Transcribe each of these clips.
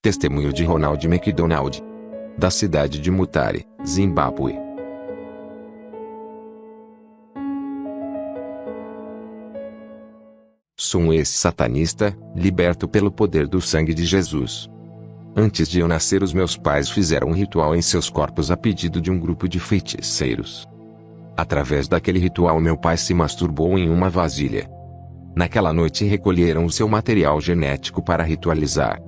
Testemunho de Ronald McDonald, da cidade de Mutare, Zimbábue. Sou um ex-satanista, liberto pelo poder do sangue de Jesus. Antes de eu nascer, os meus pais fizeram um ritual em seus corpos a pedido de um grupo de feiticeiros. Através daquele ritual, meu pai se masturbou em uma vasilha. Naquela noite recolheram o seu material genético para ritualizar.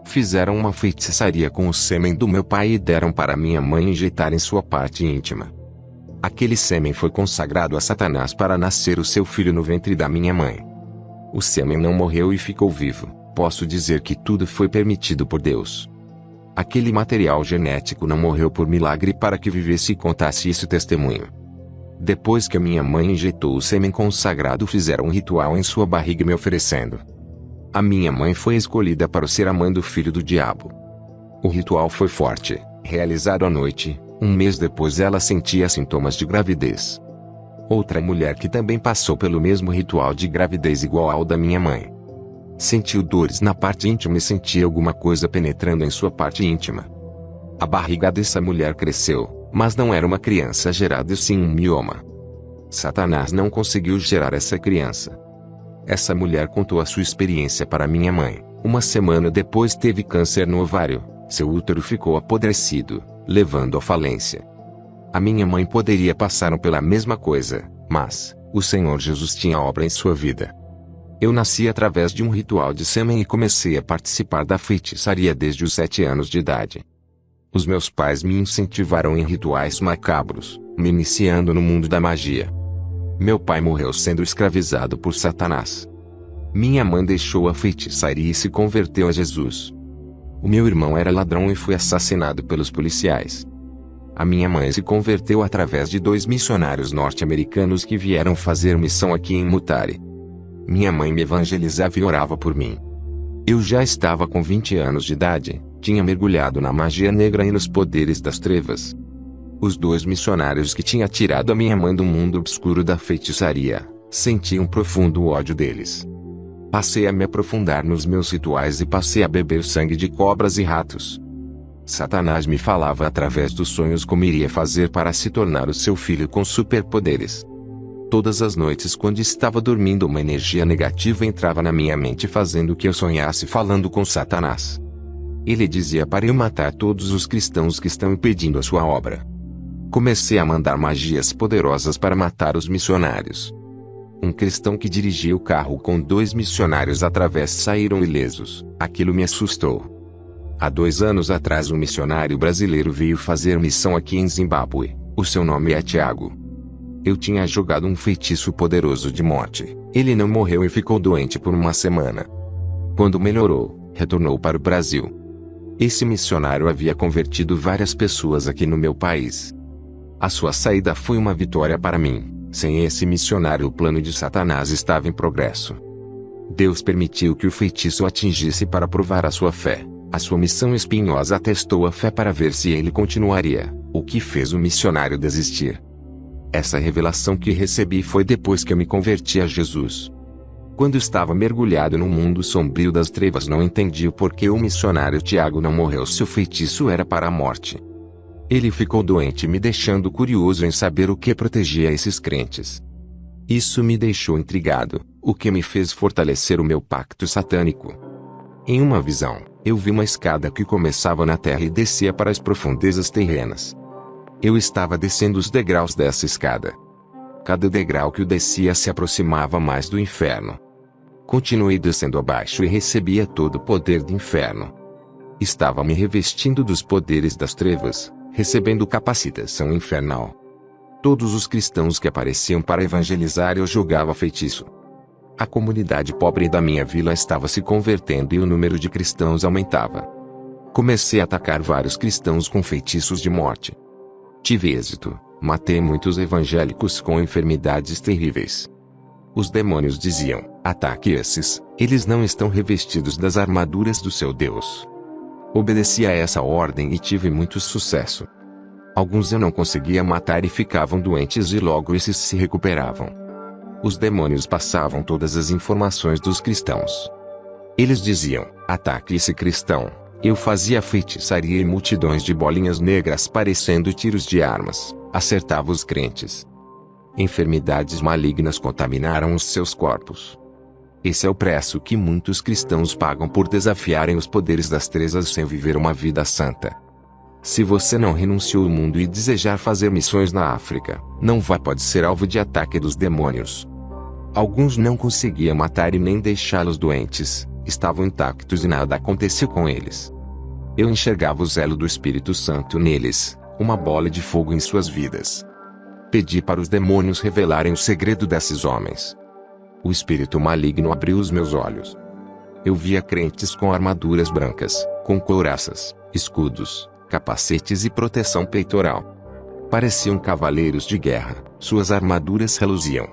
Fizeram uma feitiçaria com o sêmen do meu pai e deram para minha mãe injetar em sua parte íntima. Aquele sêmen foi consagrado a Satanás para nascer o seu filho no ventre da minha mãe. O sêmen não morreu e ficou vivo. Posso dizer que tudo foi permitido por Deus. Aquele material genético não morreu por milagre para que vivesse e contasse esse testemunho. Depois que a minha mãe injetou o sêmen consagrado, fizeram um ritual em sua barriga me oferecendo. A minha mãe foi escolhida para ser a mãe do filho do diabo. O ritual foi forte, realizado à noite. Um mês depois ela sentia sintomas de gravidez. Outra mulher que também passou pelo mesmo ritual de gravidez igual ao da minha mãe. Sentiu dores na parte íntima e sentia alguma coisa penetrando em sua parte íntima. A barriga dessa mulher cresceu, mas não era uma criança gerada e sim um mioma. Satanás não conseguiu gerar essa criança. Essa mulher contou a sua experiência para minha mãe. Uma semana depois teve câncer no ovário, seu útero ficou apodrecido, levando à falência. A minha mãe poderia passar pela mesma coisa, mas o Senhor Jesus tinha obra em sua vida. Eu nasci através de um ritual de sêmen e comecei a participar da feitiçaria desde os 7 anos de idade. Os meus pais me incentivaram em rituais macabros, me iniciando no mundo da magia. Meu pai morreu sendo escravizado por Satanás. Minha mãe deixou a feitiçaria e se converteu a Jesus. O meu irmão era ladrão e foi assassinado pelos policiais. A minha mãe se converteu através de 2 missionários norte-americanos que vieram fazer missão aqui em Mutare. Minha mãe me evangelizava e orava por mim. Eu já estava com 20 anos de idade, tinha mergulhado na magia negra e nos poderes das trevas. Os 2 missionários que tinham tirado a minha mãe do mundo obscuro da feitiçaria, senti um profundo ódio deles. Passei a me aprofundar nos meus rituais e passei a beber sangue de cobras e ratos. Satanás me falava através dos sonhos como iria fazer para se tornar o seu filho com superpoderes. Todas as noites quando estava dormindo, uma energia negativa entrava na minha mente fazendo que eu sonhasse falando com Satanás. Ele dizia para eu matar todos os cristãos que estão impedindo a sua obra. Comecei a mandar magias poderosas para matar os missionários. Um cristão que dirigia o carro com 2 missionários através saíram ilesos. Aquilo me assustou. Há 2 anos atrás um missionário brasileiro veio fazer missão aqui em Zimbábue. O seu nome é Tiago. Eu tinha jogado um feitiço poderoso de morte. Ele não morreu e ficou doente por uma semana. Quando melhorou, retornou para o Brasil. Esse missionário havia convertido várias pessoas aqui no meu país. A sua saída foi uma vitória para mim. Sem esse missionário, o plano de Satanás estava em progresso. Deus permitiu que o feitiço o atingisse para provar a sua fé. A sua missão espinhosa testou a fé para ver se ele continuaria, o que fez o missionário desistir. Essa revelação que recebi foi depois que eu me converti a Jesus. Quando estava mergulhado no mundo sombrio das trevas, não entendi o porquê o missionário Tiago não morreu se o feitiço era para a morte. Ele ficou doente, me deixando curioso em saber o que protegia esses crentes. Isso me deixou intrigado, o que me fez fortalecer o meu pacto satânico. Em uma visão, eu vi uma escada que começava na terra e descia para as profundezas terrenas. Eu estava descendo os degraus dessa escada. Cada degrau que eu descia se aproximava mais do inferno. Continuei descendo abaixo e recebia todo o poder do inferno. Estava me revestindo dos poderes das trevas, recebendo capacitação infernal. Todos os cristãos que apareciam para evangelizar eu jogava feitiço. A comunidade pobre da minha vila estava se convertendo e o número de cristãos aumentava. Comecei a atacar vários cristãos com feitiços de morte. Tive êxito, matei muitos evangélicos com enfermidades terríveis. Os demônios diziam: ataque esses, eles não estão revestidos das armaduras do seu Deus. Obedeci a essa ordem e tive muito sucesso. Alguns eu não conseguia matar e ficavam doentes e logo esses se recuperavam. Os demônios passavam todas as informações dos cristãos. Eles diziam: ataque esse cristão, Eu fazia feitiçaria e multidões de bolinhas negras parecendo tiros de armas, acertava os crentes. Enfermidades malignas contaminaram os seus corpos. Esse é o preço que muitos cristãos pagam por desafiarem os poderes das trevas sem viver uma vida santa. Se você não renunciou ao mundo e desejar fazer missões na África, não pode ser alvo de ataque dos demônios. Alguns não conseguia matar e nem deixá-los doentes, estavam intactos e nada aconteceu com eles. Eu enxergava o zelo do Espírito Santo neles, uma bola de fogo em suas vidas. Pedi para os demônios revelarem o segredo desses homens. O espírito maligno abriu os meus olhos. Eu via crentes com armaduras brancas, com couraças, escudos, capacetes e proteção peitoral. Pareciam cavaleiros de guerra, suas armaduras reluziam.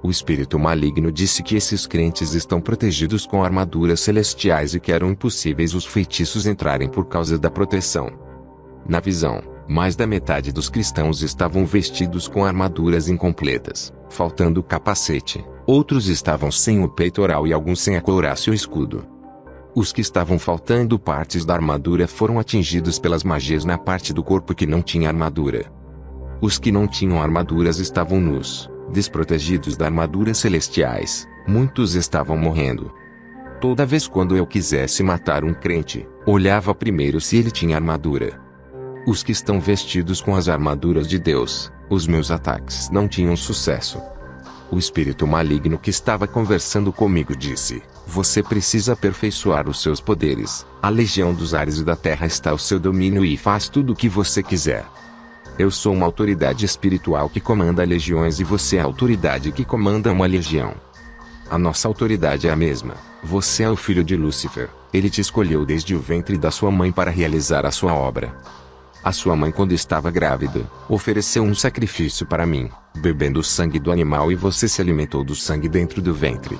O espírito maligno disse que esses crentes estão protegidos com armaduras celestiais e que eram impossíveis os feitiços entrarem por causa da proteção. Na visão, mais da metade dos cristãos estavam vestidos com armaduras incompletas, faltando o capacete. Outros estavam sem o peitoral e alguns sem a couraça e o escudo. Os que estavam faltando partes da armadura foram atingidos pelas magias na parte do corpo que não tinha armadura. Os que não tinham armaduras estavam nus, desprotegidos da armaduras celestiais, muitos estavam morrendo. Toda vez quando eu quisesse matar um crente, olhava primeiro se ele tinha armadura. Os que estão vestidos com as armaduras de Deus, os meus ataques não tinham sucesso. O espírito maligno que estava conversando comigo disse: você precisa aperfeiçoar os seus poderes. A legião dos ares e da terra está ao seu domínio e faz tudo o que você quiser. Eu sou uma autoridade espiritual que comanda legiões e você é a autoridade que comanda uma legião. A nossa autoridade é a mesma. Você é o filho de Lúcifer. Ele te escolheu desde o ventre da sua mãe para realizar a sua obra. A sua mãe, quando estava grávida, ofereceu um sacrifício para mim, bebendo o sangue do animal, e você se alimentou do sangue dentro do ventre.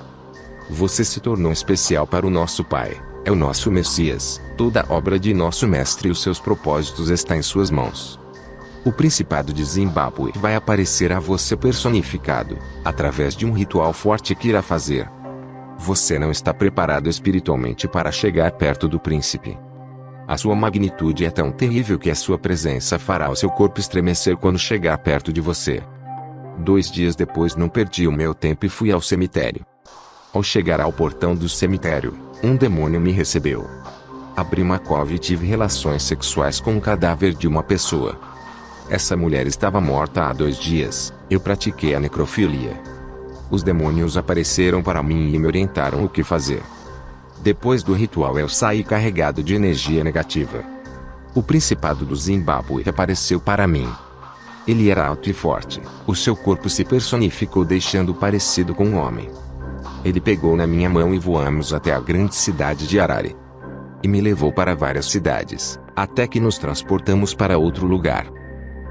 Você se tornou especial para o nosso Pai, é o nosso Messias. Toda a obra de nosso Mestre e os seus propósitos está em suas mãos. O Principado de Zimbábue vai aparecer a você personificado, através de um ritual forte que irá fazer. Você não está preparado espiritualmente para chegar perto do príncipe. A sua magnitude é tão terrível que a sua presença fará o seu corpo estremecer quando chegar perto de você. 2 dias depois não perdi o meu tempo e fui ao cemitério. Ao chegar ao portão do cemitério, um demônio me recebeu. Abri uma cova e tive relações sexuais com o cadáver de uma pessoa. Essa mulher estava morta há 2 dias, eu pratiquei a necrofilia. Os demônios apareceram para mim e me orientaram o que fazer. Depois do ritual eu saí carregado de energia negativa. O Principado do Zimbábue apareceu para mim. Ele era alto e forte, o seu corpo se personificou deixando parecido com um homem. Ele pegou na minha mão e voamos até a grande cidade de Harare. E me levou para várias cidades, até que nos transportamos para outro lugar.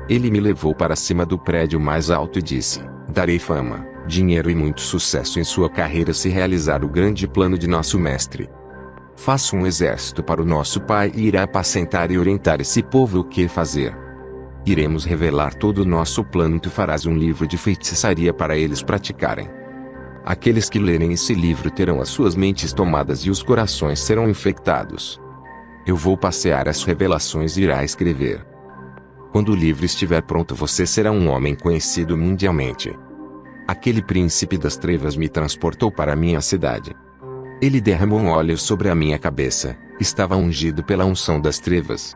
Ele me levou para cima do prédio mais alto e disse: darei fama, dinheiro e muito sucesso em sua carreira se realizar o grande plano de nosso mestre. Faça um exército para o nosso pai e irá apacentar e orientar esse povo o que fazer. Iremos revelar todo o nosso plano e tu farás um livro de feitiçaria para eles praticarem. Aqueles que lerem esse livro terão as suas mentes tomadas e os corações serão infectados. Eu vou passear as revelações e irá escrever. Quando o livro estiver pronto você será um homem conhecido mundialmente. Aquele príncipe das trevas me transportou para minha cidade. Ele derramou um óleo sobre a minha cabeça, estava ungido pela unção das trevas.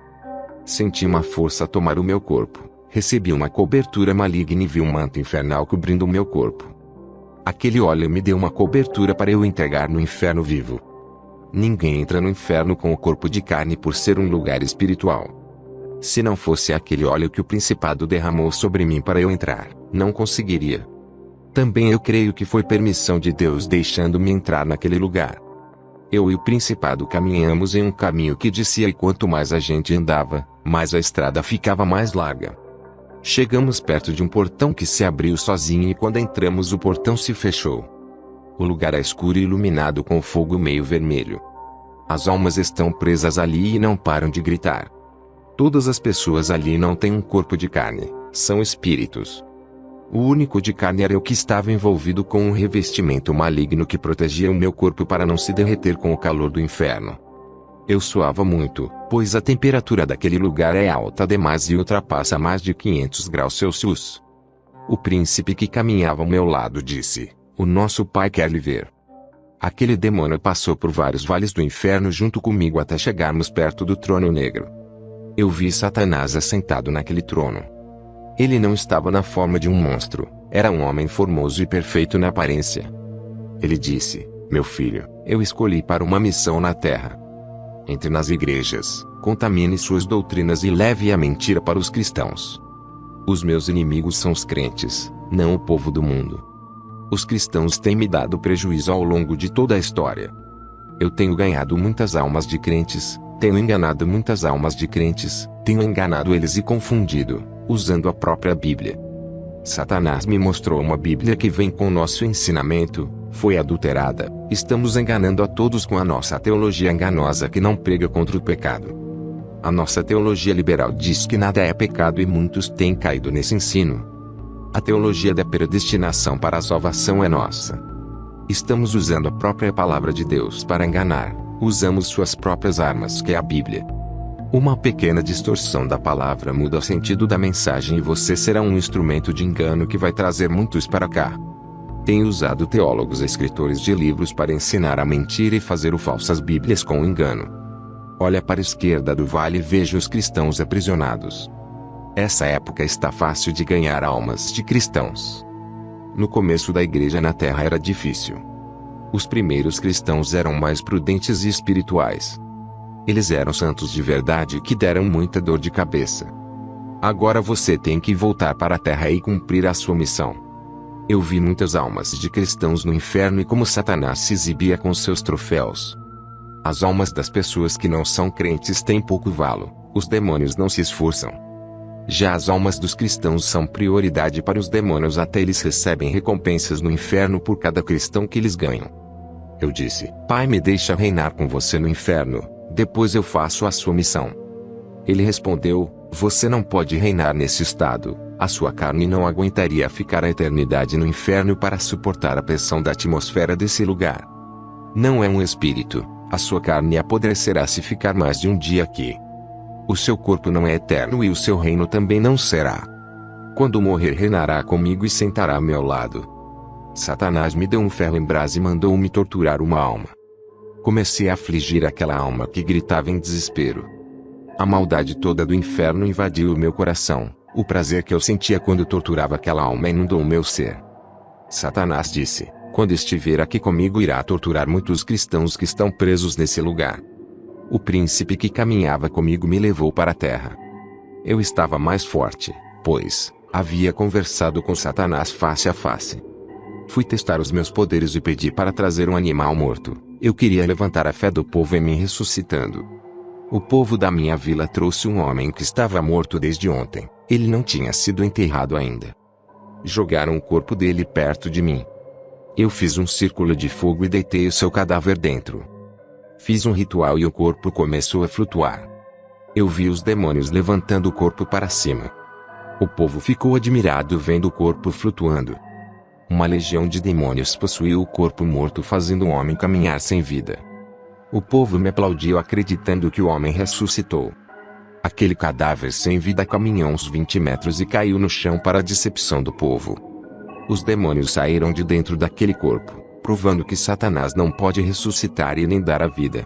Senti uma força tomar o meu corpo, recebi uma cobertura maligna e vi um manto infernal cobrindo o meu corpo. Aquele óleo me deu uma cobertura para eu entregar no inferno vivo. Ninguém entra no inferno com o corpo de carne por ser um lugar espiritual. Se não fosse aquele óleo que o Principado derramou sobre mim para eu entrar, não conseguiria. Também eu creio que foi permissão de Deus deixando-me entrar naquele lugar. Eu e o Principado caminhamos em um caminho que descia e quanto mais a gente andava, mais a estrada ficava mais larga. Chegamos perto de um portão que se abriu sozinho e quando entramos o portão se fechou. O lugar é escuro e iluminado com fogo meio vermelho. As almas estão presas ali e não param de gritar. Todas as pessoas ali não têm um corpo de carne, são espíritos. O único de carne era eu que estava envolvido com um revestimento maligno que protegia o meu corpo para não se derreter com o calor do inferno. Eu suava muito, pois a temperatura daquele lugar é alta demais e ultrapassa mais de 500 graus Celsius. O príncipe que caminhava ao meu lado disse: "O nosso pai quer lhe ver." Aquele demônio passou por vários vales do inferno junto comigo até chegarmos perto do trono negro. Eu vi Satanás assentado naquele trono. Ele não estava na forma de um monstro, era um homem formoso e perfeito na aparência. Ele disse: "Meu filho, eu escolhi para uma missão na terra. Entre nas igrejas, contamine suas doutrinas e leve a mentira para os cristãos. Os meus inimigos são os crentes, não o povo do mundo. Os cristãos têm me dado prejuízo ao longo de toda a história. Eu tenho ganhado muitas almas de crentes, tenho enganado muitas almas de crentes, tenho enganado eles e confundido, usando a própria Bíblia. Satanás me mostrou uma Bíblia que vem com nosso ensinamento, foi adulterada, estamos enganando a todos com a nossa teologia enganosa que não prega contra o pecado. A nossa teologia liberal diz que nada é pecado e muitos têm caído nesse ensino. A teologia da predestinação para a salvação é nossa. Estamos usando a própria palavra de Deus para enganar, usamos suas próprias armas que é a Bíblia. Uma pequena distorção da palavra muda o sentido da mensagem e você será um instrumento de engano que vai trazer muitos para cá. Tenho usado teólogos e escritores de livros para ensinar a mentir e fazer falsas bíblias com engano. Olha para a esquerda do vale e veja os cristãos aprisionados. Essa época está fácil de ganhar almas de cristãos. No começo da igreja na terra era difícil. Os primeiros cristãos eram mais prudentes e espirituais. Eles eram santos de verdade que deram muita dor de cabeça. Agora você tem que voltar para a terra e cumprir a sua missão. Eu vi muitas almas de cristãos no inferno e como Satanás se exibia com seus troféus. As almas das pessoas que não são crentes têm pouco valo, os demônios não se esforçam. Já as almas dos cristãos são prioridade para os demônios, até eles recebem recompensas no inferno por cada cristão que eles ganham. Eu disse: "Pai, me deixa reinar com você no inferno, depois eu faço a sua missão." Ele respondeu: "Você não pode reinar nesse estado, a sua carne não aguentaria ficar a eternidade no inferno para suportar a pressão da atmosfera desse lugar. Não é um espírito, a sua carne apodrecerá se ficar mais de um dia aqui. O seu corpo não é eterno e o seu reino também não será. Quando morrer reinará comigo e sentará ao meu lado." Satanás me deu um ferro em brasa e mandou-me torturar uma alma. Comecei a afligir aquela alma que gritava em desespero. A maldade toda do inferno invadiu o meu coração, o prazer que eu sentia quando torturava aquela alma inundou o meu ser. Satanás disse: "Quando estiver aqui comigo irá torturar muitos cristãos que estão presos nesse lugar." O príncipe que caminhava comigo me levou para a terra. Eu estava mais forte, pois havia conversado com Satanás face a face. Fui testar os meus poderes e pedi para trazer um animal morto. Eu queria levantar a fé do povo em mim ressuscitando. O povo da minha vila trouxe um homem que estava morto desde ontem. Ele não tinha sido enterrado ainda. Jogaram o corpo dele perto de mim. Eu fiz um círculo de fogo e deitei o seu cadáver dentro. Fiz um ritual e o corpo começou a flutuar. Eu vi os demônios levantando o corpo para cima. O povo ficou admirado vendo o corpo flutuando. Uma legião de demônios possuiu o corpo morto, fazendo o homem caminhar sem vida. O povo me aplaudiu acreditando que o homem ressuscitou. Aquele cadáver sem vida caminhou uns 20 metros e caiu no chão para a decepção do povo. Os demônios saíram de dentro daquele corpo, provando que Satanás não pode ressuscitar e nem dar a vida.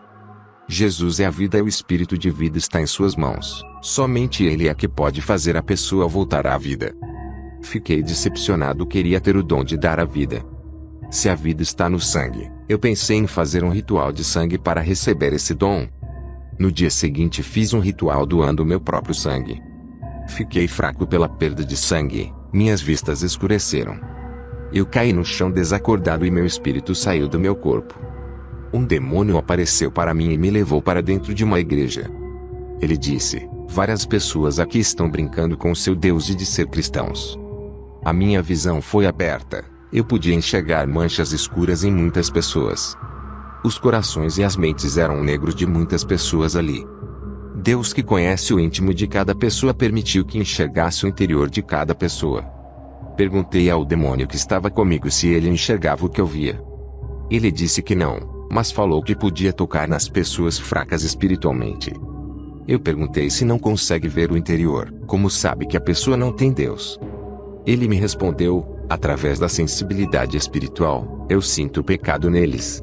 Jesus é a vida e o espírito de vida está em suas mãos. Somente ele é que pode fazer a pessoa voltar à vida. Fiquei decepcionado, queria ter o dom de dar a vida. Se a vida está no sangue, eu pensei em fazer um ritual de sangue para receber esse dom. No dia seguinte fiz um ritual doando meu próprio sangue. Fiquei fraco pela perda de sangue, minhas vistas escureceram. Eu caí no chão desacordado e meu espírito saiu do meu corpo. Um demônio apareceu para mim e me levou para dentro de uma igreja. Ele disse: "Várias pessoas aqui estão brincando com o seu Deus e de ser cristãos." A minha visão foi aberta. Eu podia enxergar manchas escuras em muitas pessoas. Os corações e as mentes eram negros de muitas pessoas ali. Deus, que conhece o íntimo de cada pessoa, permitiu que enxergasse o interior de cada pessoa. Perguntei ao demônio que estava comigo se ele enxergava o que eu via. Ele disse que não, mas falou que podia tocar nas pessoas fracas espiritualmente. Eu perguntei se não consegue ver o interior, como sabe que a pessoa não tem Deus. Ele me respondeu, através da sensibilidade espiritual, eu sinto o pecado neles.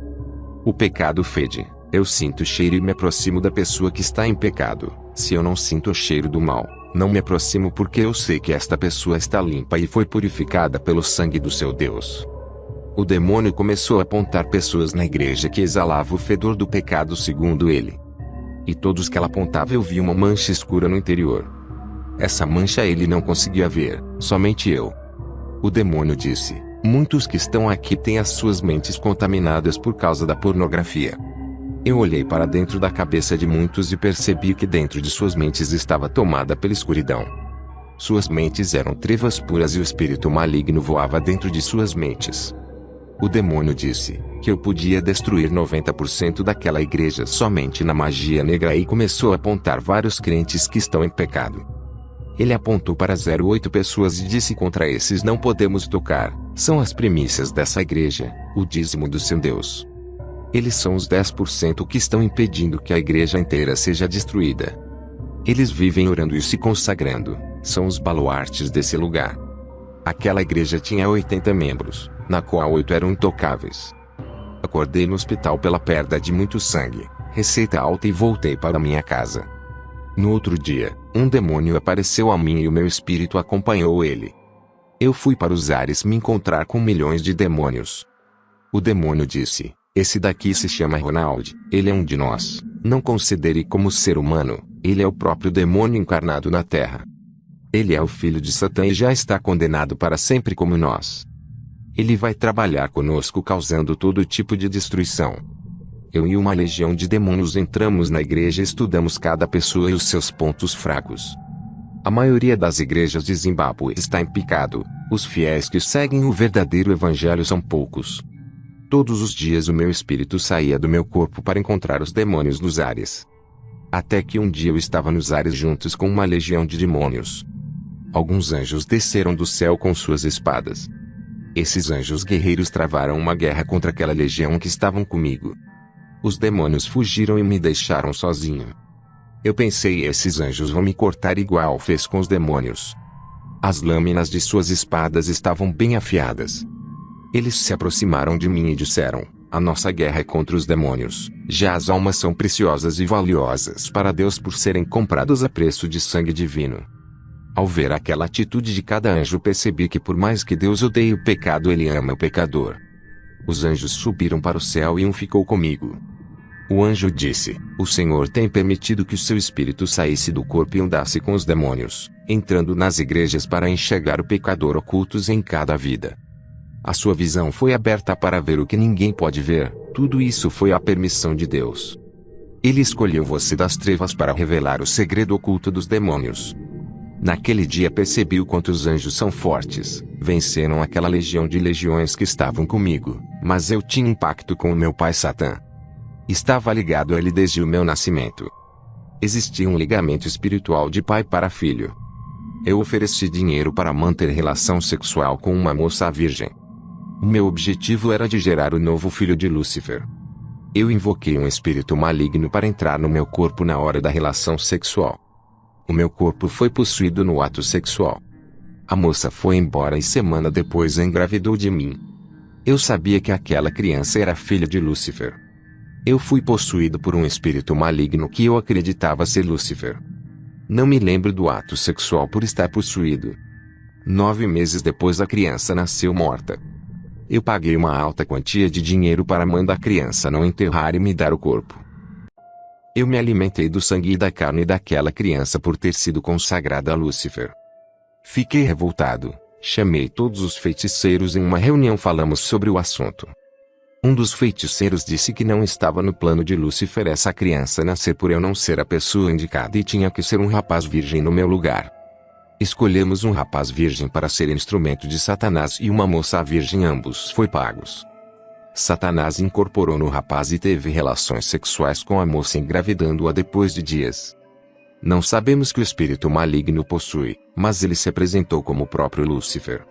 O pecado fede, eu sinto o cheiro e me aproximo da pessoa que está em pecado. Se eu não sinto o cheiro do mal, não me aproximo porque eu sei que esta pessoa está limpa e foi purificada pelo sangue do seu Deus. O demônio começou a apontar pessoas na igreja que exalavam o fedor do pecado segundo ele. E todos que ela apontava eu via uma mancha escura no interior. Essa mancha ele não conseguia ver, somente eu. O demônio disse, muitos que estão aqui têm as suas mentes contaminadas por causa da pornografia. Eu olhei para dentro da cabeça de muitos e percebi que dentro de suas mentes estava tomada pela escuridão. Suas mentes eram trevas puras e o espírito maligno voava dentro de suas mentes. O demônio disse que eu podia destruir 90% daquela igreja somente na magia negra e começou a apontar vários crentes que estão em pecado. Ele apontou para 08 pessoas e disse contra esses não podemos tocar, são as primícias dessa igreja, o dízimo do seu Deus. Eles são os 10% que estão impedindo que a igreja inteira seja destruída. Eles vivem orando e se consagrando, são os baluartes desse lugar. Aquela igreja tinha 80 membros, na qual 8 eram intocáveis. Acordei no hospital pela perda de muito sangue, receita alta e voltei para minha casa. No outro dia, um demônio apareceu a mim e o meu espírito acompanhou ele. Eu fui para os ares me encontrar com milhões de demônios. O demônio disse, esse daqui se chama Ronald, ele é um de nós, não considere como ser humano, ele é o próprio demônio encarnado na Terra. Ele é o filho de Satã e já está condenado para sempre como nós. Ele vai trabalhar conosco causando todo tipo de destruição. Eu e uma legião de demônios entramos na igreja e estudamos cada pessoa e os seus pontos fracos. A maioria das igrejas de Zimbábue está em pecado, os fiéis que seguem o verdadeiro evangelho são poucos. Todos os dias o meu espírito saía do meu corpo para encontrar os demônios nos ares. Até que um dia eu estava nos ares juntos com uma legião de demônios. Alguns anjos desceram do céu com suas espadas. Esses anjos guerreiros travaram uma guerra contra aquela legião que estavam comigo. Os demônios fugiram e me deixaram sozinho. Eu pensei, esses anjos vão me cortar igual fez com os demônios. As lâminas de suas espadas estavam bem afiadas. Eles se aproximaram de mim e disseram, a nossa guerra é contra os demônios, já as almas são preciosas e valiosas para Deus por serem compradas a preço de sangue divino. Ao ver aquela atitude de cada anjo percebi que por mais que Deus odeie o pecado ele ama o pecador. Os anjos subiram para o céu e um ficou comigo. O anjo disse, o Senhor tem permitido que o seu espírito saísse do corpo e andasse com os demônios, entrando nas igrejas para enxergar o pecador ocultos em cada vida. A sua visão foi aberta para ver o que ninguém pode ver, tudo isso foi a permissão de Deus. Ele escolheu você das trevas para revelar o segredo oculto dos demônios. Naquele dia percebi o quanto os anjos são fortes, venceram aquela legião de legiões que estavam comigo, mas eu tinha um pacto com o meu pai Satã. Estava ligado a ele desde o meu nascimento. Existia um ligamento espiritual de pai para filho. Eu ofereci dinheiro para manter relação sexual com uma moça virgem. O meu objetivo era de gerar o novo filho de Lúcifer. Eu invoquei um espírito maligno para entrar no meu corpo na hora da relação sexual. O meu corpo foi possuído no ato sexual. A moça foi embora e semana depois engravidou de mim. Eu sabia que aquela criança era filha de Lúcifer. Eu fui possuído por um espírito maligno que eu acreditava ser Lúcifer. Não me lembro do ato sexual por estar possuído. 9 meses depois a criança nasceu morta. Eu paguei uma alta quantia de dinheiro para a mãe da criança não enterrar e me dar o corpo. Eu me alimentei do sangue e da carne daquela criança por ter sido consagrada a Lúcifer. Fiquei revoltado, chamei todos os feiticeiros em uma reunião, falamos sobre o assunto. Um dos feiticeiros disse que não estava no plano de Lúcifer essa criança nascer por eu não ser a pessoa indicada e tinha que ser um rapaz virgem no meu lugar. Escolhemos um rapaz virgem para ser instrumento de Satanás e uma moça virgem, ambos foi pagos. Satanás incorporou no rapaz e teve relações sexuais com a moça, engravidando-a depois de dias. Não sabemos que o espírito maligno possui, mas ele se apresentou como o próprio Lúcifer.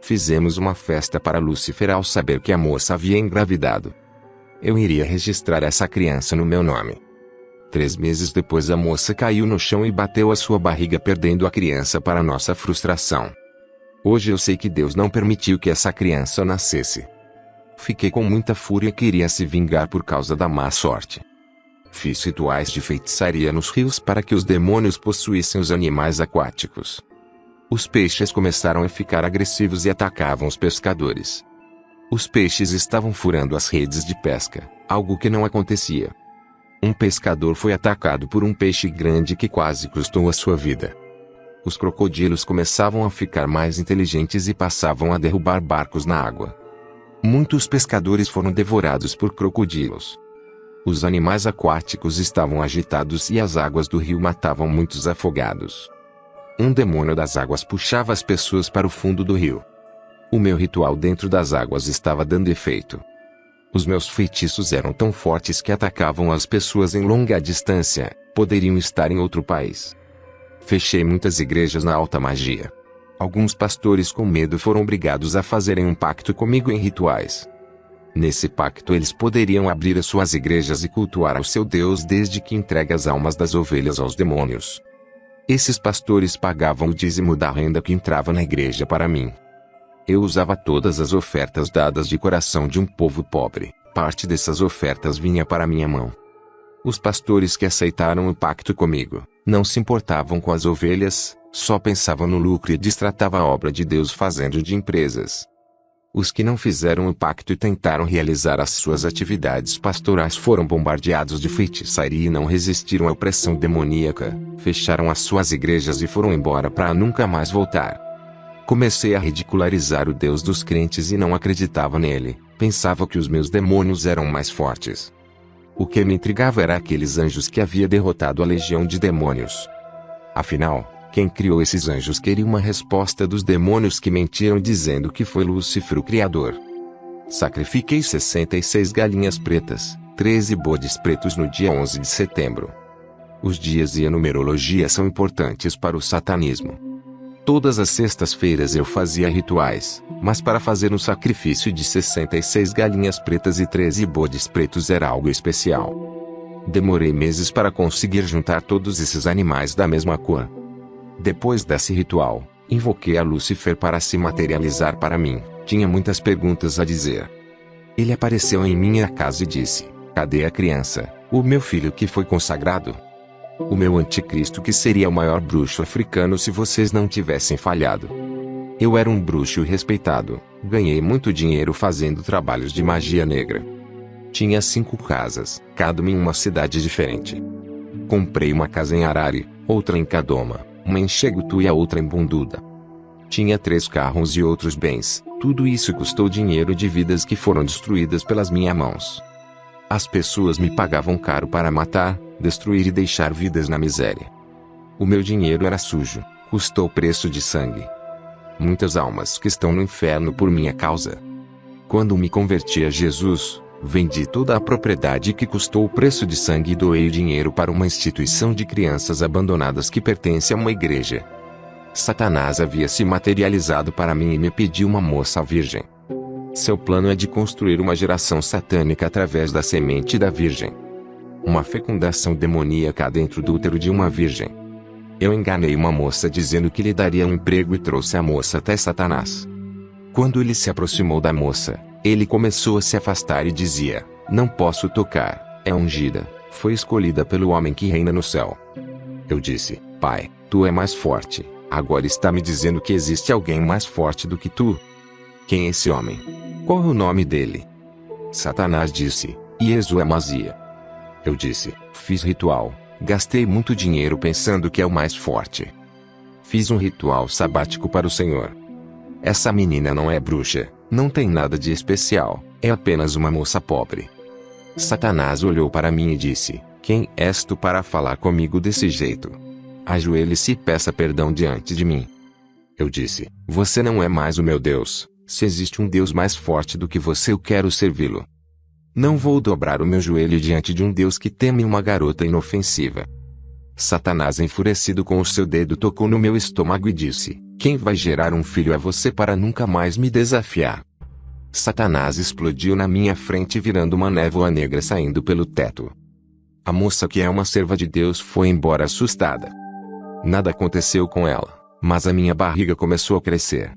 Fizemos uma festa para Lúcifer ao saber que a moça havia engravidado. eu iria registrar essa criança no meu nome. 3 meses depois a moça caiu no chão e bateu a sua barriga, perdendo a criança para nossa frustração. Hoje eu sei que Deus não permitiu que essa criança nascesse. Fiquei com muita fúria e queria se vingar por causa da má sorte. Fiz rituais de feitiçaria nos rios para que os demônios possuíssem os animais aquáticos. Os peixes começaram a ficar agressivos e atacavam os pescadores. Os peixes estavam furando as redes de pesca, algo que não acontecia. Um pescador foi atacado por um peixe grande que quase custou a sua vida. Os crocodilos começavam a ficar mais inteligentes e passavam a derrubar barcos na água. Muitos pescadores foram devorados por crocodilos. Os animais aquáticos estavam agitados e as águas do rio matavam muitos afogados. Um demônio das águas puxava as pessoas para o fundo do rio. O meu ritual dentro das águas estava dando efeito. Os meus feitiços eram tão fortes que atacavam as pessoas em longa distância, poderiam estar em outro país. Fechei muitas igrejas na alta magia. Alguns pastores com medo foram obrigados a fazerem um pacto comigo em rituais. Nesse pacto eles poderiam abrir as suas igrejas e cultuar ao seu Deus desde que entregue as almas das ovelhas aos demônios. Esses pastores pagavam o dízimo da renda que entrava na igreja para mim. Eu usava todas as ofertas dadas de coração de um povo pobre. Parte dessas ofertas vinha para minha mão. Os pastores que aceitaram o pacto comigo, não se importavam com as ovelhas, só pensavam no lucro e destratavam a obra de Deus fazendo de empresas. Os que não fizeram o pacto e tentaram realizar as suas atividades pastorais foram bombardeados de feitiçaria e não resistiram à opressão demoníaca, fecharam as suas igrejas e foram embora para nunca mais voltar. Comecei a ridicularizar o Deus dos crentes e não acreditava nele, pensava que os meus demônios eram mais fortes. O que me intrigava era aqueles anjos que havia derrotado a legião de demônios. Afinal, quem criou esses anjos queria uma resposta dos demônios que mentiram dizendo que foi Lúcifer o criador. Sacrifiquei 66 galinhas pretas, 13 bodes pretos no dia 11 de setembro. Os dias e a numerologia são importantes para o satanismo. Todas as sextas-feiras eu fazia rituais, mas para fazer um sacrifício de 66 galinhas pretas e 13 bodes pretos era algo especial. Demorei meses para conseguir juntar todos esses animais da mesma cor. Depois desse ritual, invoquei a Lúcifer para se materializar para mim. Tinha muitas perguntas a dizer. Ele apareceu em minha casa e disse: "Cadê a criança, o meu filho que foi consagrado? O meu anticristo que seria o maior bruxo africano se vocês não tivessem falhado." Eu era um bruxo respeitado, ganhei muito dinheiro fazendo trabalhos de magia negra. Tinha 5 casas, cada uma em uma cidade diferente. Comprei uma casa em Harare, outra em Kadoma, uma em Chegutu e a outra em Bunduda. Tinha 3 carros e outros bens, tudo isso custou dinheiro de vidas que foram destruídas pelas minhas mãos. As pessoas me pagavam caro para matar, destruir e deixar vidas na miséria. O meu dinheiro era sujo, custou o preço de sangue. Muitas almas que estão no inferno por minha causa. Quando me converti a Jesus, vendi toda a propriedade que custou o preço de sangue e doei o dinheiro para uma instituição de crianças abandonadas que pertence a uma igreja. Satanás havia se materializado para mim e me pediu uma moça virgem. Seu plano é de construir uma geração satânica através da semente da virgem. Uma fecundação demoníaca dentro do útero de uma virgem. Eu enganei uma moça dizendo que lhe daria um emprego e trouxe a moça até Satanás. Quando ele se aproximou da moça, ele começou a se afastar e dizia: "Não posso tocar, é ungida, foi escolhida pelo homem que reina no céu." Eu disse: "Pai, tu é mais forte, agora está me dizendo que existe alguém mais forte do que tu? Quem é esse homem? Qual é o nome dele?" Satanás disse: "Iesu Amazia." Eu disse: "Fiz ritual, gastei muito dinheiro pensando que é o mais forte. Fiz um ritual sabático para o Senhor. Essa menina não é bruxa, não tem nada de especial, é apenas uma moça pobre." Satanás olhou para mim e disse: "Quem és tu para falar comigo desse jeito? Ajoelhe-se e peça perdão diante de mim." Eu disse: "Você não é mais o meu Deus. Se existe um Deus mais forte do que você, eu quero servi-lo. Não vou dobrar o meu joelho diante de um Deus que teme uma garota inofensiva." Satanás, enfurecido com o seu dedo, tocou no meu estômago e disse: "Quem vai gerar um filho é você para nunca mais me desafiar." Satanás explodiu na minha frente virando uma névoa negra saindo pelo teto. A moça, que é uma serva de Deus, foi embora assustada. Nada aconteceu com ela, mas a minha barriga começou a crescer.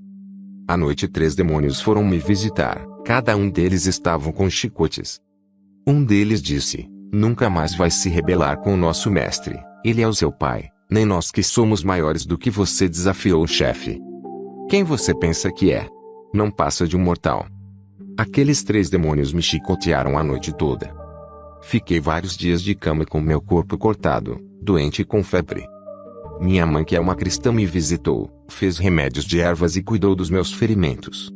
À noite 3 demônios foram me visitar, cada um deles estavam com chicotes. Um deles disse: "Nunca mais vai se rebelar com o nosso mestre, ele é o seu pai, nem nós que somos maiores do que você", desafiou o chefe. "Quem você pensa que é? Não passa de um mortal." Aqueles 3 demônios me chicotearam a noite toda. Fiquei vários dias de cama com meu corpo cortado, doente e com febre. Minha mãe, que é uma cristã, me visitou, fez remédios de ervas e cuidou dos meus ferimentos.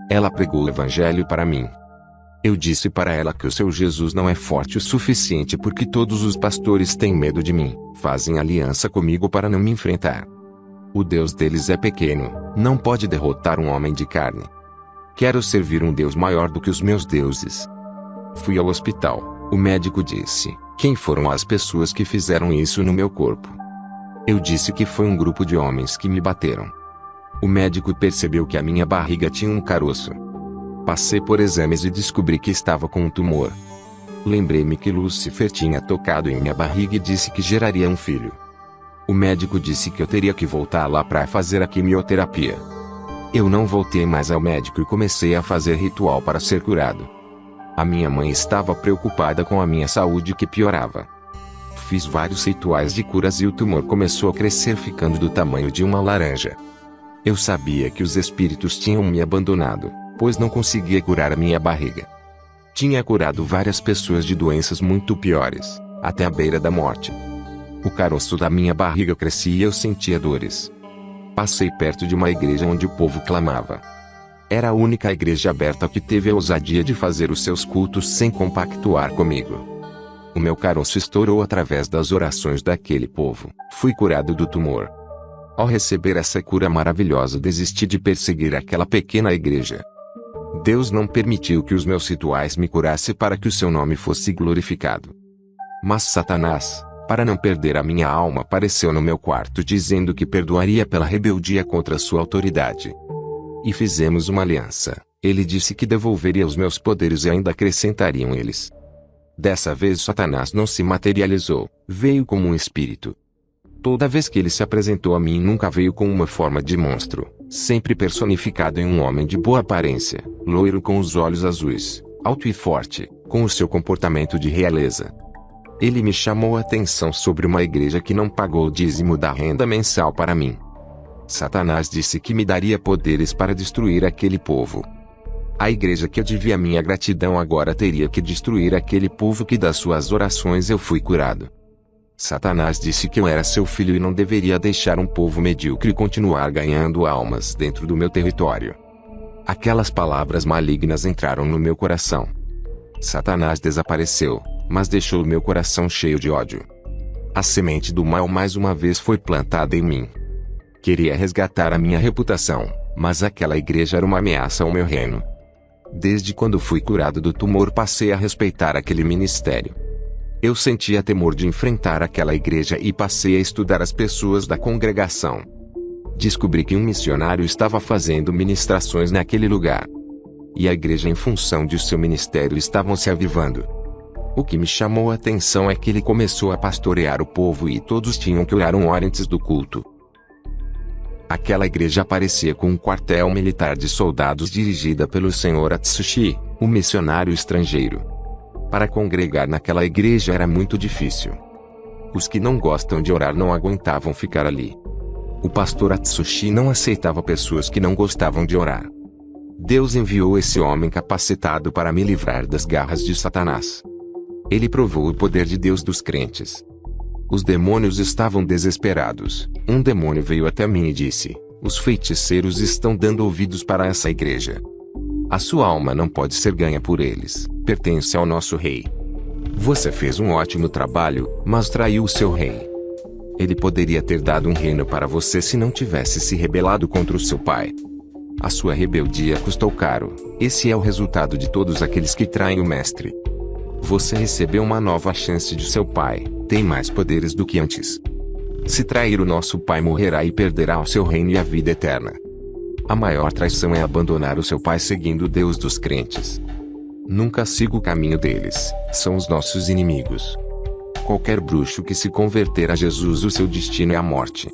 Ela pregou o evangelho para mim. Eu disse para ela que o seu Jesus não é forte o suficiente porque todos os pastores têm medo de mim, fazem aliança comigo para não me enfrentar. O Deus deles é pequeno, não pode derrotar um homem de carne. Quero servir um Deus maior do que os meus deuses. Fui ao hospital. O médico disse: "Quem foram as pessoas que fizeram isso no meu corpo?" Eu disse que foi um grupo de homens que me bateram. O médico percebeu que a minha barriga tinha um caroço. Passei por exames e descobri que estava com um tumor. Lembrei-me que Lúcifer tinha tocado em minha barriga e disse que geraria um filho. O médico disse que eu teria que voltar lá para fazer a quimioterapia. Eu não voltei mais ao médico e comecei a fazer ritual para ser curado. A minha mãe estava preocupada com a minha saúde, que piorava. Fiz vários rituais de curas e o tumor começou a crescer, ficando do tamanho de uma laranja. Eu sabia que os espíritos tinham me abandonado, pois não conseguia curar a minha barriga. Tinha curado várias pessoas de doenças muito piores, até a beira da morte. O caroço da minha barriga crescia e eu sentia dores. Passei perto de uma igreja onde o povo clamava. Era a única igreja aberta que teve a ousadia de fazer os seus cultos sem compactuar comigo. O meu caroço estourou através das orações daquele povo. Fui curado do tumor. Ao receber essa cura maravilhosa, desisti de perseguir aquela pequena igreja. Deus não permitiu que os meus rituais me curassem para que o seu nome fosse glorificado. Mas Satanás, para não perder a minha alma, apareceu no meu quarto dizendo que perdoaria pela rebeldia contra sua autoridade. E fizemos uma aliança. Ele disse que devolveria os meus poderes e ainda acrescentariam eles. Dessa vez Satanás não se materializou, veio como um espírito. Toda vez que ele se apresentou a mim, nunca veio com uma forma de monstro, sempre personificado em um homem de boa aparência, loiro com os olhos azuis, alto e forte, com o seu comportamento de realeza. Ele me chamou a atenção sobre uma igreja que não pagou o dízimo da renda mensal para mim. Satanás disse que me daria poderes para destruir aquele povo. A igreja que eu devia minha gratidão agora teria que destruir aquele povo que das suas orações eu fui curado. Satanás disse que eu era seu filho e não deveria deixar um povo medíocre continuar ganhando almas dentro do meu território. Aquelas palavras malignas entraram no meu coração. Satanás desapareceu, mas deixou meu coração cheio de ódio. A semente do mal mais uma vez foi plantada em mim. Queria resgatar a minha reputação, mas aquela igreja era uma ameaça ao meu reino. Desde quando fui curado do tumor, passei a respeitar aquele ministério. Eu sentia temor de enfrentar aquela igreja e passei a estudar as pessoas da congregação. Descobri que um missionário estava fazendo ministrações naquele lugar. E a igreja, em função de seu ministério, estavam se avivando. O que me chamou a atenção é que ele começou a pastorear o povo e todos tinham que orar 1 hora antes do culto. Aquela igreja parecia com um quartel militar de soldados dirigida pelo Sr. Atsushi, um missionário estrangeiro. Para congregar naquela igreja era muito difícil. Os que não gostam de orar não aguentavam ficar ali. O pastor Atsushi não aceitava pessoas que não gostavam de orar. Deus enviou esse homem capacitado para me livrar das garras de Satanás. Ele provou o poder de Deus dos crentes. Os demônios estavam desesperados. Um demônio veio até mim e disse: "Os feiticeiros estão dando ouvidos para essa igreja. A sua alma não pode ser ganha por eles, pertence ao nosso rei. Você fez um ótimo trabalho, mas traiu o seu rei. Ele poderia ter dado um reino para você se não tivesse se rebelado contra o seu pai. A sua rebeldia custou caro. Esse é o resultado de todos aqueles que traem o mestre. Você recebeu uma nova chance de seu pai, tem mais poderes do que antes. Se trair o nosso pai, morrerá e perderá o seu reino e a vida eterna. A maior traição é abandonar o seu pai seguindo o Deus dos crentes. Nunca siga o caminho deles, são os nossos inimigos. Qualquer bruxo que se converter a Jesus, o seu destino é a morte.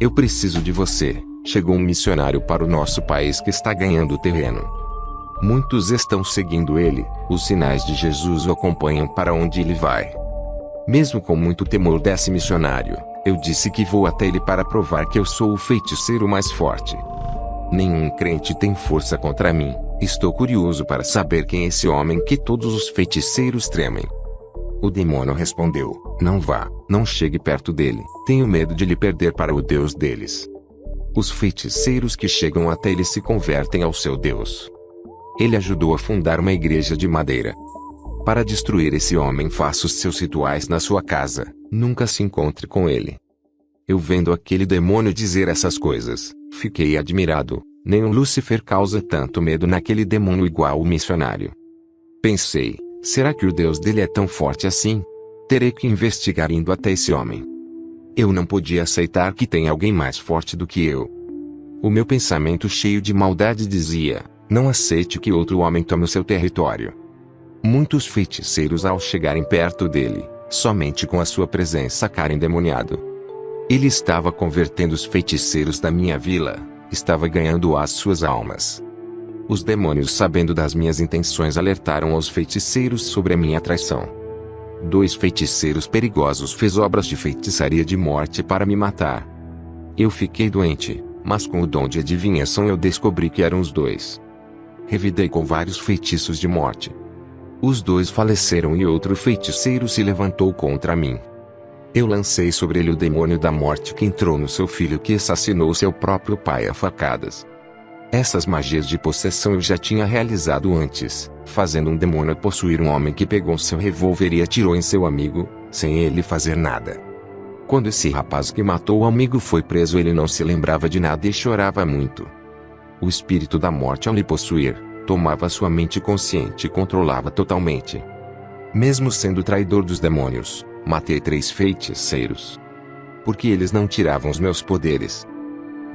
Eu preciso de você. Chegou um missionário para o nosso país que está ganhando terreno. Muitos estão seguindo ele, os sinais de Jesus o acompanham para onde ele vai. Mesmo com muito temor desse missionário, eu disse que vou até ele para provar que eu sou o feiticeiro mais forte. Nenhum crente tem força contra mim. Estou curioso para saber quem é esse homem que todos os feiticeiros tremem. O demônio respondeu: não vá, não chegue perto dele, tenho medo de lhe perder para o Deus deles. Os feiticeiros que chegam até ele se convertem ao seu Deus. Ele ajudou a fundar uma igreja de madeira. Para destruir esse homem, faça os seus rituais na sua casa, nunca se encontre com ele. Eu vendo aquele demônio dizer essas coisas, fiquei admirado. Nenhum Lúcifer causa tanto medo naquele demônio igual o missionário. Pensei, será que o Deus dele é tão forte assim? Terei que investigar indo até esse homem. Eu não podia aceitar que tem alguém mais forte do que eu. O meu pensamento cheio de maldade dizia: não aceite que outro homem tome o seu território. Muitos feiticeiros, ao chegarem perto dele, somente com a sua presença caem endemoniado. Ele estava convertendo os feiticeiros da minha vila, estava ganhando as suas almas. Os demônios, sabendo das minhas intenções, alertaram aos feiticeiros sobre a minha traição. 2 feiticeiros perigosos fez obras de feitiçaria de morte para me matar. Eu fiquei doente, mas com o dom de adivinhação eu descobri que eram os 2. Revidei com vários feitiços de morte. Os 2 faleceram e outro feiticeiro se levantou contra mim. Eu lancei sobre ele o demônio da morte que entrou no seu filho, que assassinou seu próprio pai a facadas. Essas magias de possessão eu já tinha realizado antes, fazendo um demônio possuir um homem que pegou seu revólver e atirou em seu amigo, sem ele fazer nada. Quando esse rapaz que matou o amigo foi preso, ele não se lembrava de nada e chorava muito. O espírito da morte, ao lhe possuir, tomava sua mente consciente e controlava totalmente. Mesmo sendo traidor dos demônios, matei 3 feiticeiros. Porque eles não tiravam os meus poderes.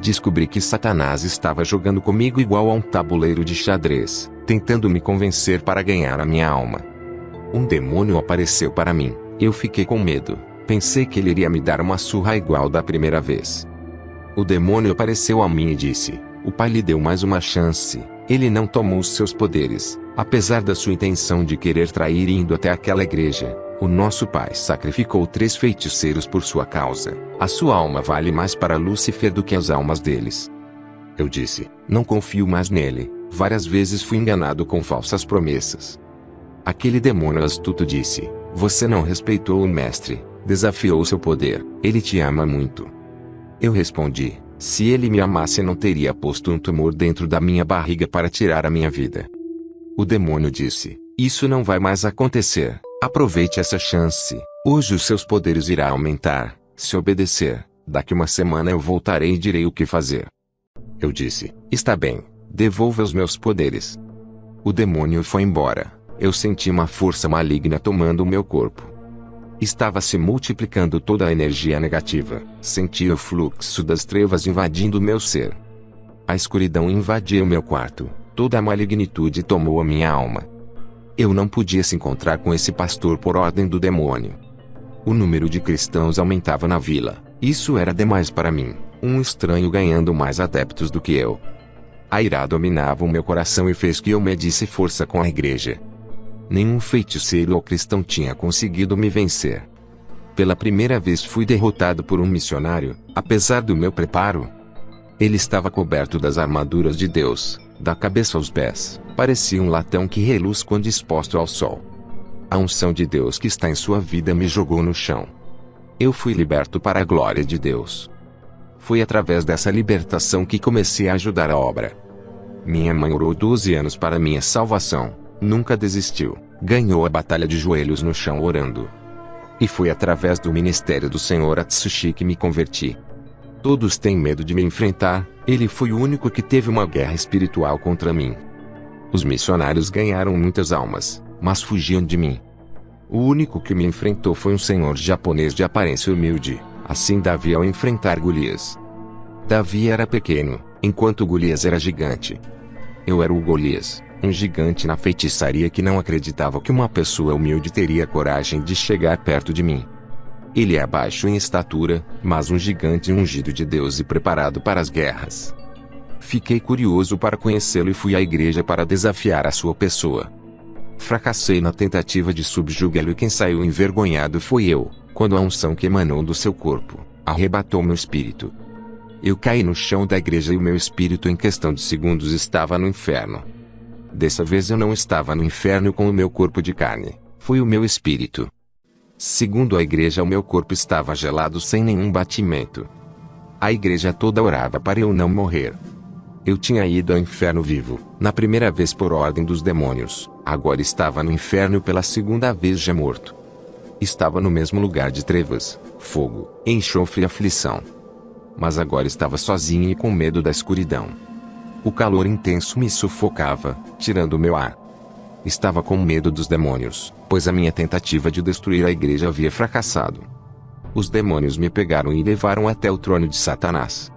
Descobri que Satanás estava jogando comigo igual a um tabuleiro de xadrez, tentando me convencer para ganhar a minha alma. Um demônio apareceu para mim, eu fiquei com medo, pensei que ele iria me dar uma surra igual da primeira vez. O demônio apareceu a mim e disse: o pai lhe deu mais uma chance, ele não tomou os seus poderes, apesar da sua intenção de querer trair indo até aquela igreja. O nosso pai sacrificou 3 feiticeiros por sua causa. A sua alma vale mais para Lúcifer do que as almas deles. Eu disse: não confio mais nele. Várias vezes fui enganado com falsas promessas. Aquele demônio astuto disse: você não respeitou o mestre, desafiou seu poder, ele te ama muito. Eu respondi: se ele me amasse, não teria posto um tumor dentro da minha barriga para tirar a minha vida. O demônio disse: isso não vai mais acontecer. Aproveite essa chance, hoje os seus poderes irão aumentar, se obedecer, daqui uma semana eu voltarei e direi o que fazer. Eu disse: está bem, devolva os meus poderes. O demônio foi embora, eu senti uma força maligna tomando o meu corpo. Estava se multiplicando toda a energia negativa, sentia o fluxo das trevas invadindo meu ser. A escuridão invadia o meu quarto, toda a malignitude tomou a minha alma. Eu não podia se encontrar com esse pastor por ordem do demônio. O número de cristãos aumentava na vila, isso era demais para mim, um estranho ganhando mais adeptos do que eu. A ira dominava o meu coração e fez que eu medisse força com a igreja. Nenhum feiticeiro ou cristão tinha conseguido me vencer. Pela primeira vez fui derrotado por um missionário, apesar do meu preparo. Ele estava coberto das armaduras de Deus, da cabeça aos pés, parecia um latão que reluz quando exposto ao sol. A unção de Deus que está em sua vida me jogou no chão. Eu fui liberto para a glória de Deus. Foi através dessa libertação que comecei a ajudar a obra. Minha mãe orou 12 anos para minha salvação, nunca desistiu, ganhou a batalha de joelhos no chão orando. E foi através do ministério do Senhor Atsushi que me converti. Todos têm medo de me enfrentar, ele foi o único que teve uma guerra espiritual contra mim. Os missionários ganharam muitas almas, mas fugiam de mim. O único que me enfrentou foi um senhor japonês de aparência humilde, assim Davi ao enfrentar Golias. Davi era pequeno, enquanto Golias era gigante. Eu era o Golias, um gigante na feitiçaria que não acreditava que uma pessoa humilde teria coragem de chegar perto de mim. Ele é baixo em estatura, mas um gigante ungido de Deus e preparado para as guerras. Fiquei curioso para conhecê-lo e fui à igreja para desafiar a sua pessoa. Fracassei na tentativa de subjugá-lo e quem saiu envergonhado foi eu, quando a unção que emanou do seu corpo arrebatou meu espírito. Eu caí no chão da igreja e o meu espírito em questão de segundos estava no inferno. Dessa vez eu não estava no inferno com o meu corpo de carne, foi o meu espírito. Segundo a igreja, o meu corpo estava gelado sem nenhum batimento. A igreja toda orava para eu não morrer. Eu tinha ido ao inferno vivo, na primeira vez por ordem dos demônios, agora estava no inferno pela segunda vez já morto. Estava no mesmo lugar de trevas, fogo, enxofre e aflição. Mas agora estava sozinho e com medo da escuridão. O calor intenso me sufocava, tirando o meu ar. Estava com medo dos demônios, pois a minha tentativa de destruir a igreja havia fracassado. Os demônios me pegaram e levaram até o trono de Satanás.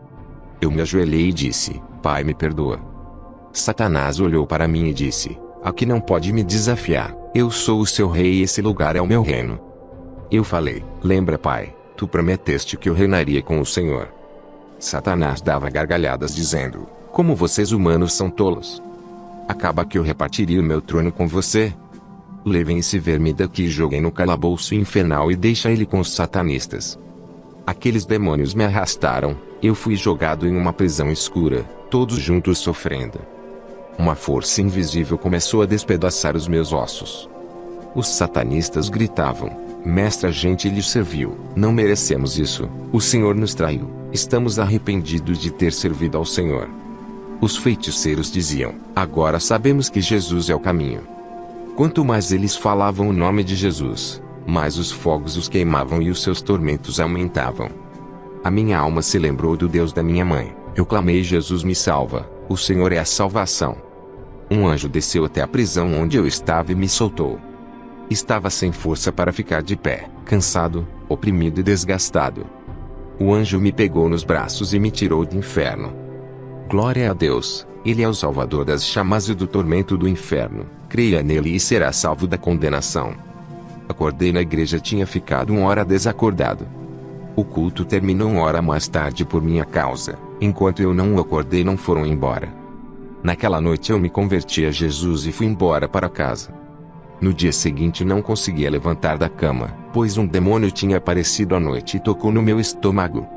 Eu me ajoelhei e disse: Pai, me perdoa. Satanás olhou para mim e disse: Aqui não pode me desafiar, eu sou o seu rei e esse lugar é o meu reino. Eu falei: Lembra, Pai, tu prometeste que eu reinaria com o Senhor. Satanás dava gargalhadas dizendo: Como vocês humanos são tolos. Acaba que eu repartiria o meu trono com você. Levem esse verme daqui e joguem no calabouço infernal e deixa ele com os satanistas. Aqueles demônios me arrastaram, eu fui jogado em uma prisão escura, todos juntos sofrendo. Uma força invisível começou a despedaçar os meus ossos. Os satanistas gritavam: Mestre, a gente lhe serviu, não merecemos isso, o Senhor nos traiu, estamos arrependidos de ter servido ao Senhor. Os feiticeiros diziam: Agora sabemos que Jesus é o caminho. Quanto mais eles falavam o nome de Jesus, mais os fogos os queimavam e os seus tormentos aumentavam. A minha alma se lembrou do Deus da minha mãe. Eu clamei: Jesus me salva, o Senhor é a salvação. Um anjo desceu até a prisão onde eu estava e me soltou. Estava sem força para ficar de pé, cansado, oprimido e desgastado. O anjo me pegou nos braços e me tirou do inferno. Glória a Deus, Ele é o Salvador das chamas e do tormento do inferno. Creia nele e será salvo da condenação. Acordei na igreja, tinha ficado 1 hora desacordado. O culto terminou 1 hora mais tarde por minha causa. Enquanto eu não acordei, não foram embora. Naquela noite eu me converti a Jesus e fui embora para casa. No dia seguinte não conseguia levantar da cama, pois um demônio tinha aparecido à noite e tocou no meu estômago.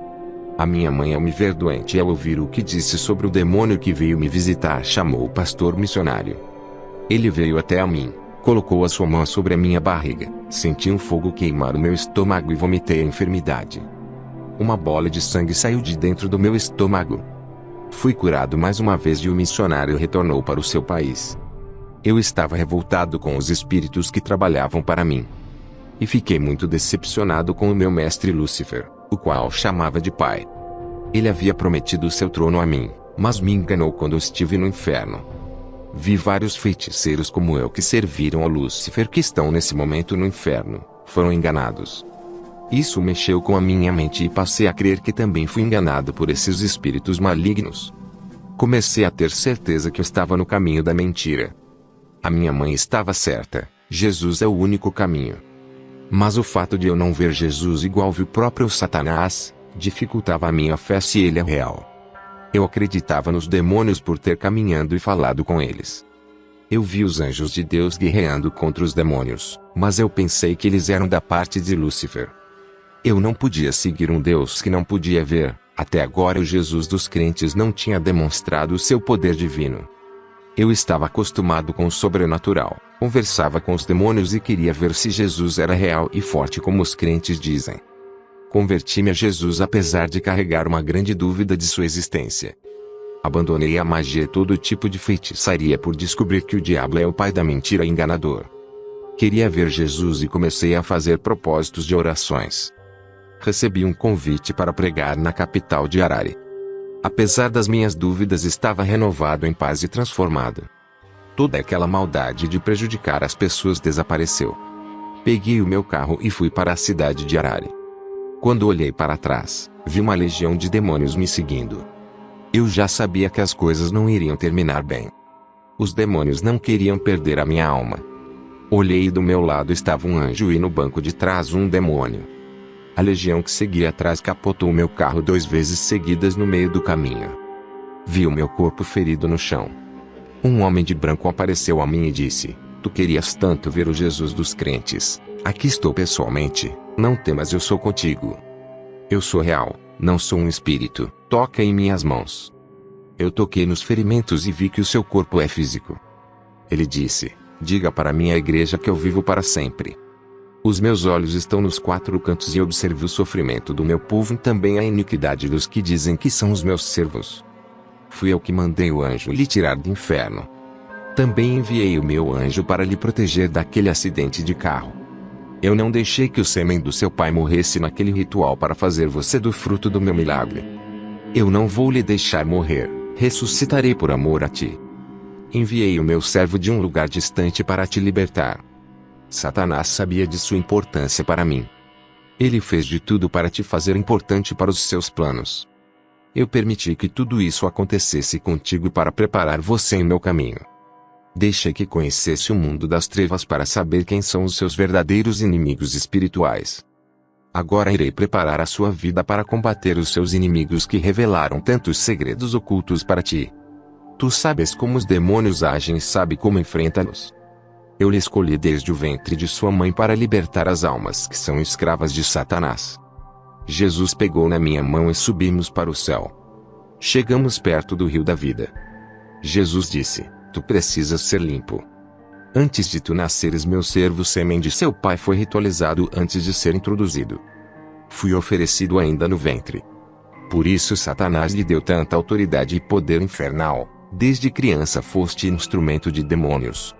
A minha mãe, ao me ver doente e ao ouvir o que disse sobre o demônio que veio me visitar, chamou o pastor missionário. Ele veio até a mim, colocou a sua mão sobre a minha barriga, senti um fogo queimar o meu estômago e vomitei a enfermidade. Uma bola de sangue saiu de dentro do meu estômago. Fui curado mais uma vez e o missionário retornou para o seu país. Eu estava revoltado com os espíritos que trabalhavam para mim. E fiquei muito decepcionado com o meu mestre Lúcifer, o qual chamava de pai. Ele havia prometido o seu trono a mim, mas me enganou quando estive no inferno. Vi vários feiticeiros como eu que serviram ao Lúcifer que estão nesse momento no inferno, foram enganados. Isso mexeu com a minha mente e passei a crer que também fui enganado por esses espíritos malignos. Comecei a ter certeza que eu estava no caminho da mentira. A minha mãe estava certa, Jesus é o único caminho. Mas o fato de eu não ver Jesus igual vi o próprio Satanás, dificultava a minha fé se ele é real. Eu acreditava nos demônios por ter caminhado e falado com eles. Eu vi os anjos de Deus guerreando contra os demônios, mas eu pensei que eles eram da parte de Lúcifer. Eu não podia seguir um Deus que não podia ver. Até agora o Jesus dos crentes não tinha demonstrado o seu poder divino. Eu estava acostumado com o sobrenatural, conversava com os demônios e queria ver se Jesus era real e forte como os crentes dizem. Converti-me a Jesus apesar de carregar uma grande dúvida de sua existência. Abandonei a magia e todo tipo de feitiçaria por descobrir que o diabo é o pai da mentira enganador. Queria ver Jesus e comecei a fazer propósitos de orações. Recebi um convite para pregar na capital de Harare. Apesar das minhas dúvidas, estava renovado em paz e transformado. Toda aquela maldade de prejudicar as pessoas desapareceu. Peguei o meu carro e fui para a cidade de Harare. Quando olhei para trás, vi uma legião de demônios me seguindo. Eu já sabia que as coisas não iriam terminar bem. Os demônios não queriam perder a minha alma. Olhei e do meu lado estava um anjo e no banco de trás um demônio. A legião que seguia atrás capotou meu carro 2 vezes seguidas no meio do caminho. Vi o meu corpo ferido no chão. Um homem de branco apareceu a mim e disse: "Tu querias tanto ver o Jesus dos crentes. Aqui estou pessoalmente, não temas, eu sou contigo. Eu sou real, não sou um espírito, toca em minhas mãos." Eu toquei nos ferimentos e vi que o seu corpo é físico. Ele disse: "Diga para minha igreja que eu vivo para sempre." Os meus olhos estão nos 4 cantos e observo o sofrimento do meu povo e também a iniquidade dos que dizem que são os meus servos. Fui eu que mandei o anjo lhe tirar do inferno. Também enviei o meu anjo para lhe proteger daquele acidente de carro. Eu não deixei que o sêmen do seu pai morresse naquele ritual para fazer você do fruto do meu milagre. Eu não vou lhe deixar morrer, ressuscitarei por amor a ti. Enviei o meu servo de um lugar distante para te libertar. Satanás sabia de sua importância para mim. Ele fez de tudo para te fazer importante para os seus planos. Eu permiti que tudo isso acontecesse contigo para preparar você em meu caminho. Deixei que conhecesse o mundo das trevas para saber quem são os seus verdadeiros inimigos espirituais. Agora irei preparar a sua vida para combater os seus inimigos que revelaram tantos segredos ocultos para ti. Tu sabes como os demônios agem e sabe como enfrentá-los. Eu lhe escolhi desde o ventre de sua mãe para libertar as almas que são escravas de Satanás. Jesus pegou na minha mão e subimos para o céu. Chegamos perto do rio da vida. Jesus disse: "Tu precisas ser limpo. Antes de tu nasceres, meu servo sêmen de seu pai foi ritualizado antes de ser introduzido. Fui oferecido ainda no ventre. Por isso Satanás lhe deu tanta autoridade e poder infernal. Desde criança foste instrumento de demônios.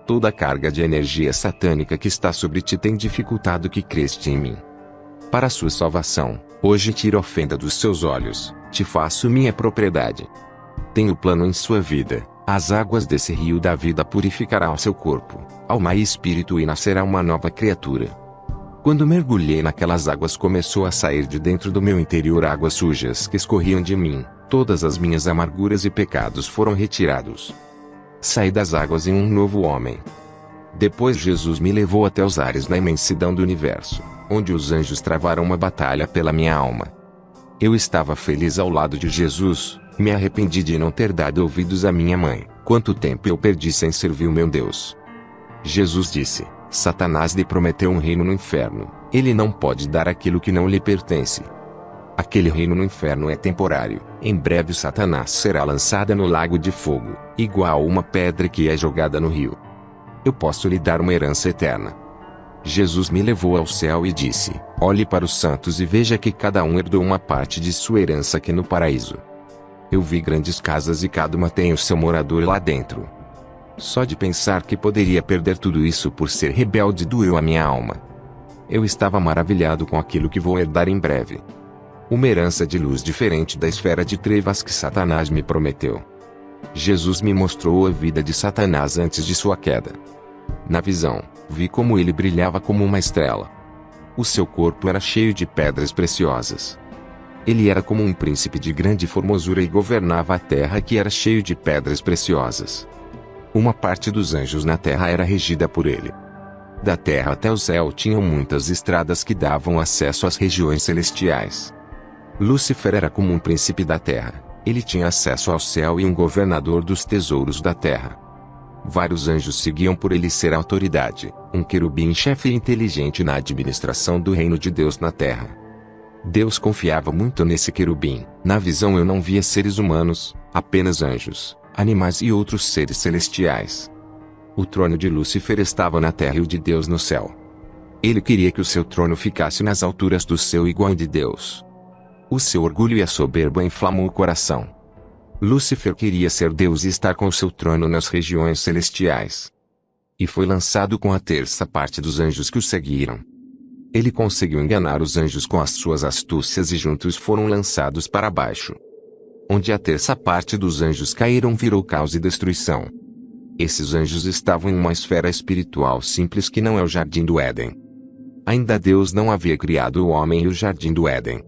Toda a carga de energia satânica que está sobre ti tem dificultado que creste em mim. Para sua salvação, hoje tiro a fenda dos seus olhos, te faço minha propriedade. Tenho plano em sua vida. As águas desse rio da vida purificarão seu corpo, alma e espírito e nascerá uma nova criatura." Quando mergulhei naquelas águas, começou a sair de dentro do meu interior águas sujas que escorriam de mim. Todas as minhas amarguras e pecados foram retirados. Saí das águas em um novo homem. Depois Jesus me levou até os ares na imensidão do universo, onde os anjos travaram uma batalha pela minha alma. Eu estava feliz ao lado de Jesus. Me arrependi de não ter dado ouvidos à minha mãe. Quanto tempo eu perdi sem servir o meu Deus. Jesus disse: "Satanás lhe prometeu um reino no inferno. Ele não pode dar aquilo que não lhe pertence. Aquele reino no inferno é temporário. Em breve Satanás será lançado no lago de fogo, igual a uma pedra que é jogada no rio. Eu posso lhe dar uma herança eterna." Jesus me levou ao céu e disse: "Olhe para os santos e veja que cada um herdou uma parte de sua herança aqui no paraíso. Eu vi grandes casas e cada uma tem o seu morador lá dentro. Só de pensar que poderia perder tudo isso por ser rebelde doeu a minha alma. Eu estava maravilhado com aquilo que vou herdar em breve. Uma herança de luz diferente da esfera de trevas que Satanás me prometeu." Jesus me mostrou a vida de Satanás antes de sua queda. Na visão, vi como ele brilhava como uma estrela. O seu corpo era cheio de pedras preciosas. Ele era como um príncipe de grande formosura e governava a terra que era cheio de pedras preciosas. Uma parte dos anjos na terra era regida por ele. Da terra até o céu tinham muitas estradas que davam acesso às regiões celestiais. Lúcifer era como um príncipe da terra. Ele tinha acesso ao céu e um governador dos tesouros da terra. Vários anjos seguiam por ele ser a autoridade, um querubim-chefe inteligente na administração do reino de Deus na terra. Deus confiava muito nesse querubim. Na visão eu não via seres humanos, apenas anjos, animais e outros seres celestiais. O trono de Lúcifer estava na terra e o de Deus no céu. Ele queria que o seu trono ficasse nas alturas do seu igual de Deus. O seu orgulho e a soberba inflamou o coração. Lúcifer queria ser Deus e estar com o seu trono nas regiões celestiais. E foi lançado com a terça parte dos anjos que o seguiram. Ele conseguiu enganar os anjos com as suas astúcias e juntos foram lançados para baixo. Onde a terça parte dos anjos caíram virou caos e destruição. Esses anjos estavam em uma esfera espiritual simples que não é o Jardim do Éden. Ainda Deus não havia criado o homem e o Jardim do Éden.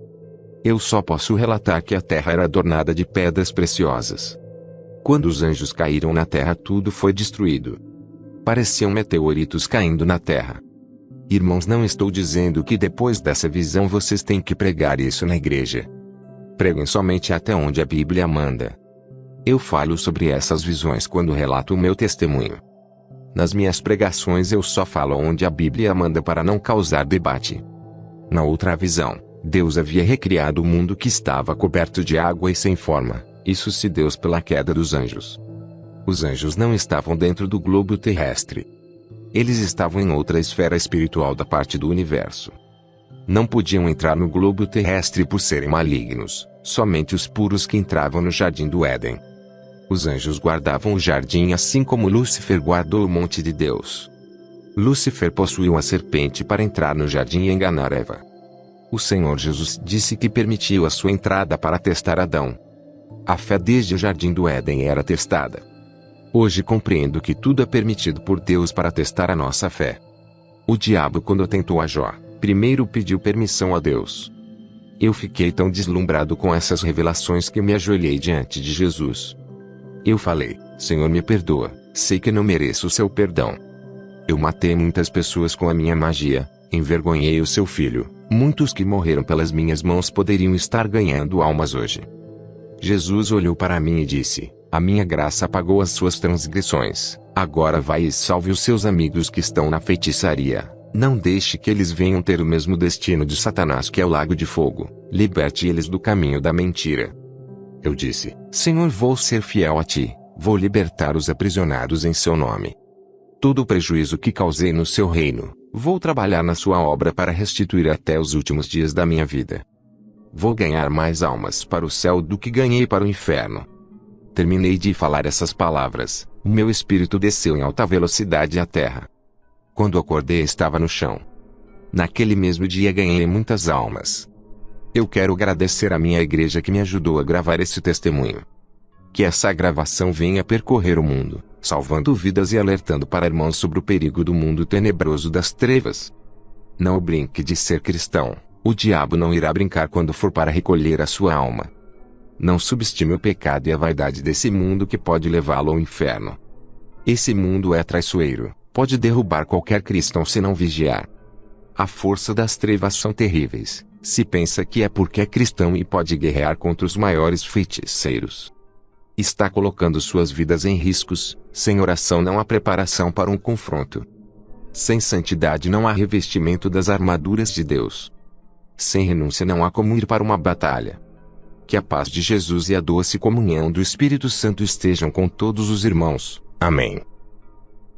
Eu só posso relatar que a terra era adornada de pedras preciosas. Quando os anjos caíram na terra, tudo foi destruído. Pareciam meteoritos caindo na terra. Irmãos, não estou dizendo que depois dessa visão vocês têm que pregar isso na igreja. Preguem somente até onde a Bíblia manda. Eu falo sobre essas visões quando relato o meu testemunho. Nas minhas pregações eu só falo onde a Bíblia manda para não causar debate. Na outra visão, Deus havia recriado o mundo que estava coberto de água e sem forma. Isso se deu pela queda dos anjos. Os anjos não estavam dentro do globo terrestre. Eles estavam em outra esfera espiritual da parte do universo. Não podiam entrar no globo terrestre por serem malignos, somente os puros que entravam no jardim do Éden. Os anjos guardavam o jardim assim como Lúcifer guardou o monte de Deus. Lúcifer possuiu a serpente para entrar no jardim e enganar Eva. O Senhor Jesus disse que permitiu a sua entrada para testar Adão. A fé desde o jardim do Éden era testada. Hoje compreendo que tudo é permitido por Deus para testar a nossa fé. O diabo, quando tentou a Jó, primeiro pediu permissão a Deus. Eu fiquei tão deslumbrado com essas revelações que me ajoelhei diante de Jesus. Eu falei: Senhor, me perdoa, sei que não mereço o seu perdão. Eu matei muitas pessoas com a minha magia, envergonhei o seu filho, muitos que morreram pelas minhas mãos poderiam estar ganhando almas hoje. Jesus olhou para mim e disse: a minha graça apagou as suas transgressões, agora vai e salve os seus amigos que estão na feitiçaria. Não deixe que eles venham ter o mesmo destino de Satanás, que é o lago de fogo. Liberte eles do caminho da mentira. Eu disse: Senhor, vou ser fiel a ti, vou libertar os aprisionados em seu nome. Todo o prejuízo que causei no seu reino, vou trabalhar na sua obra para restituir até os últimos dias da minha vida. Vou ganhar mais almas para o céu do que ganhei para o inferno. Terminei de falar essas palavras, o meu espírito desceu em alta velocidade à terra. Quando acordei, estava no chão. Naquele mesmo dia ganhei muitas almas. Eu quero agradecer à minha igreja que me ajudou a gravar esse testemunho. Que essa gravação venha percorrer o mundo, salvando vidas e alertando para irmãos sobre o perigo do mundo tenebroso das trevas. Não brinque de ser cristão, o diabo não irá brincar quando for para recolher a sua alma. Não subestime o pecado e a vaidade desse mundo que pode levá-lo ao inferno. Esse mundo é traiçoeiro, pode derrubar qualquer cristão se não vigiar. A força das trevas são terríveis. Se pensa que é porque é cristão e pode guerrear contra os maiores feiticeiros. Está colocando suas vidas em riscos. Sem oração não há preparação para um confronto. Sem santidade não há revestimento das armaduras de Deus. Sem renúncia não há como ir para uma batalha. Que a paz de Jesus e a doce comunhão do Espírito Santo estejam com todos os irmãos. Amém.